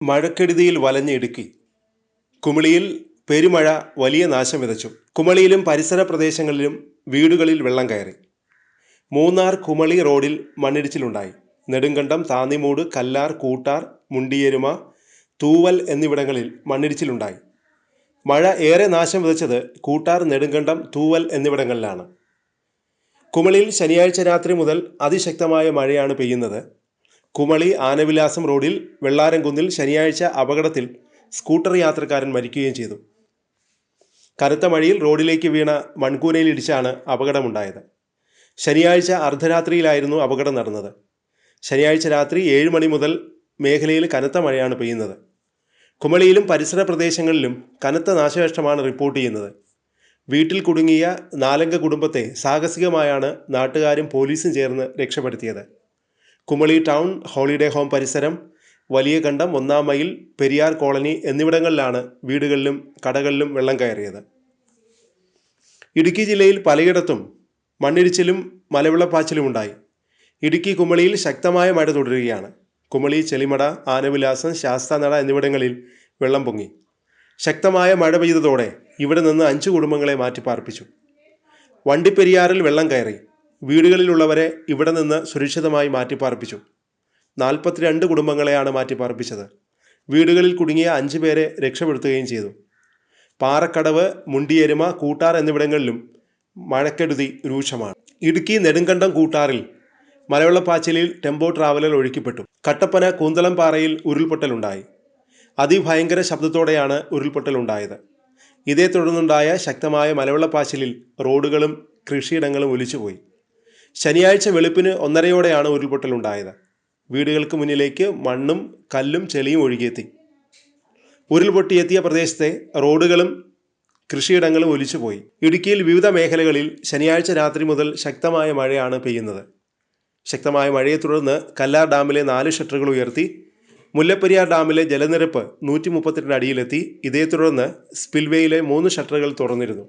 മഴക്കെടുതിയിൽ വലഞ്ഞ ഇടുക്കി. കുമളിയിൽ പെരുമഴ വലിയ നാശം വിതച്ചു. കുമളിയിലും പരിസര പ്രദേശങ്ങളിലും വീടുകളിൽ വെള്ളം കയറി. മൂന്നാർ കുമളി റോഡിൽ മണ്ണിടിച്ചിലുണ്ടായി. നെടുങ്കണ്ടം, താന്നിമൂട്, കല്ലാർ, കൂട്ടാർ, മുണ്ടിയെരുമ, തൂവൽ എന്നിവിടങ്ങളിൽ മണ്ണിടിച്ചിലുണ്ടായി. മഴ ഏറെ നാശം വിതച്ചത് കൂട്ടാർ, നെടുങ്കണ്ടം, തൂവൽ എന്നിവിടങ്ങളിലാണ്. കുമളിയിൽ ശനിയാഴ്ച രാത്രി മുതൽ അതിശക്തമായ മഴയാണ് പെയ്യുന്നത്. കുമളി ആനവിലാസം റോഡിൽ വെള്ളാരംകുന്നിൽ ശനിയാഴ്ച അപകടത്തിൽ സ്കൂട്ടർ യാത്രക്കാരൻ മരിക്കുകയും ചെയ്തു. കനത്ത മഴയിൽ റോഡിലേക്ക് വീണ മൺകൂനയിലിടിച്ചാണ് അപകടമുണ്ടായത്. ശനിയാഴ്ച അർദ്ധരാത്രിയിലായിരുന്നു അപകടം നടന്നത്. ശനിയാഴ്ച രാത്രി 7 മണി മുതൽ മേഖലയിൽ കനത്ത മഴയാണ് പെയ്യുന്നത്. കുമളിയിലും പരിസര പ്രദേശങ്ങളിലും കനത്ത നാശനഷ്ടമാണ് റിപ്പോർട്ട് ചെയ്യുന്നത്. വീട്ടിൽ കുടുങ്ങിയ 4 അംഗ കുടുംബത്തെ സാഹസികമായാണ് നാട്ടുകാരും പോലീസും ചേർന്ന് രക്ഷപ്പെടുത്തിയത്. കുമളി ടൗൺ, ഹോളിഡേ ഹോം പരിസരം, വലിയ കണ്ടം, 1-ാം മൈൽ, പെരിയാർ കോളനി എന്നിവിടങ്ങളിലാണ് വീടുകളിലും കടകളിലും വെള്ളം കയറിയത്. ഇടുക്കി ജില്ലയിൽ പലയിടത്തും മണ്ണിടിച്ചിലും മലവെള്ളപ്പാച്ചിലും ഉണ്ടായി. ഇടുക്കി കുമളിയിൽ ശക്തമായ മഴ തുടരുകയാണ്. കുമളി, ചെളിമട, ആനവിലാസം, ശാസ്താനട എന്നിവിടങ്ങളിൽ വെള്ളം പൊങ്ങി. ശക്തമായ മഴ പെയ്തതോടെ ഇവിടെ നിന്ന് 5 കുടുംബങ്ങളെ മാറ്റിപ്പാർപ്പിച്ചു. വണ്ടിപ്പെരിയാറിൽ വെള്ളം കയറി. വീടുകളിലുള്ളവരെ ഇവിടെ നിന്ന് സുരക്ഷിതമായി മാറ്റിപ്പാർപ്പിച്ചു. 42 കുടുംബങ്ങളെയാണ് മാറ്റിപ്പാർപ്പിച്ചത്. വീടുകളിൽ കുടുങ്ങിയ 5 പേരെ രക്ഷപ്പെടുത്തുകയും ചെയ്തു. പാറക്കടവ്, മുണ്ടിയെരുമ, കൂട്ടാർ എന്നിവിടങ്ങളിലും മഴക്കെടുതി രൂക്ഷമാണ്. ഇടുക്കി നെടുങ്കണ്ടം കൂട്ടാറിൽ മലവെള്ളപ്പാച്ചിലിൽ ടെമ്പോ ട്രാവലർ ഒഴുക്കിപ്പെട്ടു. കട്ടപ്പന കൂന്തളം പാറയിൽ ഉരുൾപൊട്ടലുണ്ടായി. അതിഭയങ്കര ശബ്ദത്തോടെയാണ് ഉരുൾപൊട്ടലുണ്ടായത്. ഇതേ തുടർന്നുണ്ടായ ശക്തമായ മലവെള്ളപ്പാച്ചിലിൽ റോഡുകളും കൃഷിയിടങ്ങളും ഒലിച്ചുപോയി. ശനിയാഴ്ച വെളുപ്പിന് 1:30-യോടെയാണ് ഉരുൾപൊട്ടലുണ്ടായത്. വീടുകൾക്ക് മുന്നിലേക്ക് മണ്ണും കല്ലും ചെളിയും ഒഴുകിയെത്തി. ഉരുൾപൊട്ടിയെത്തിയ പ്രദേശത്തെ റോഡുകളും കൃഷിയിടങ്ങളും ഒലിച്ചുപോയി. ഇടുക്കിയിൽ വിവിധ മേഖലകളിൽ ശനിയാഴ്ച രാത്രി മുതൽ ശക്തമായ മഴയാണ് പെയ്യുന്നത്. ശക്തമായ മഴയെ തുടർന്ന് കല്ലാർ ഡാമിലെ 4 ഷട്ടറുകൾ ഉയർത്തി. മുല്ലപ്പെരിയാർ ഡാമിലെ ജലനിരപ്പ് 132 അടിയിലെത്തി. ഇതേ തുടർന്ന് സ്പിൽവേയിലെ 3 ഷട്ടറുകൾ തുറന്നിരുന്നു.